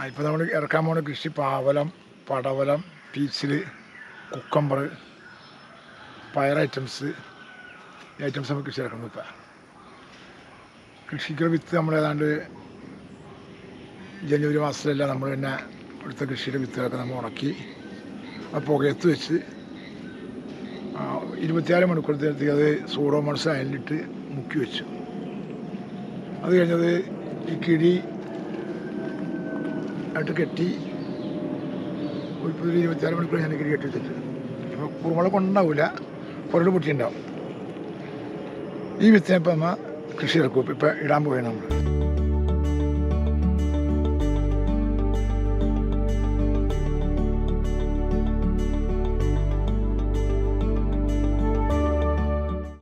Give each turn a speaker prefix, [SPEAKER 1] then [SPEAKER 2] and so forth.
[SPEAKER 1] ഇപ്പോൾ നമ്മൾ ഇറക്കാൻ പോകുന്ന കൃഷി പാവലം, പടവലം, പീച്ചിൽ, കുക്കമ്പർ, പയർ ഐറ്റംസ്, ഈ ഐറ്റംസ് നമ്മൾ കൃഷി ഇറക്കുന്നത്. ഇപ്പം കൃഷിക്കുള്ള വിത്ത് നമ്മൾ ഏതാണ്ട് ജനുവരി മാസത്തിലെല്ലാം നമ്മൾ പിന്നെ ഇവിടുത്തെ കൃഷിയുടെ വിത്തുകളൊക്കെ നമ്മൾ ഉണക്കി ആ പുകയത്ത് വെച്ച് 24 മണിക്കൂറത്തേക്ക് അത് സൂഡോമോണസ് അയലിട്ട് മുക്കി വെച്ചു. അത് കഴിഞ്ഞത് ഈ കിഴി ആയിട്ട് കെട്ടി ഒരു 24 മണിക്കൂർ ഞാൻ കിഴി കെട്ടി വെച്ചിട്ട് ഇപ്പോൾ കുറുമുളക് കൊണ്ടുണ്ടാവില്ല, കുറേ പൊട്ടിയുണ്ടാവും. ഈ വിത്തിനെ ഇപ്പം നമ്മൾ കൃഷി ഇറക്കും. ഇപ്പം ഇടാൻ പോവുകയാണ് നമ്മൾ.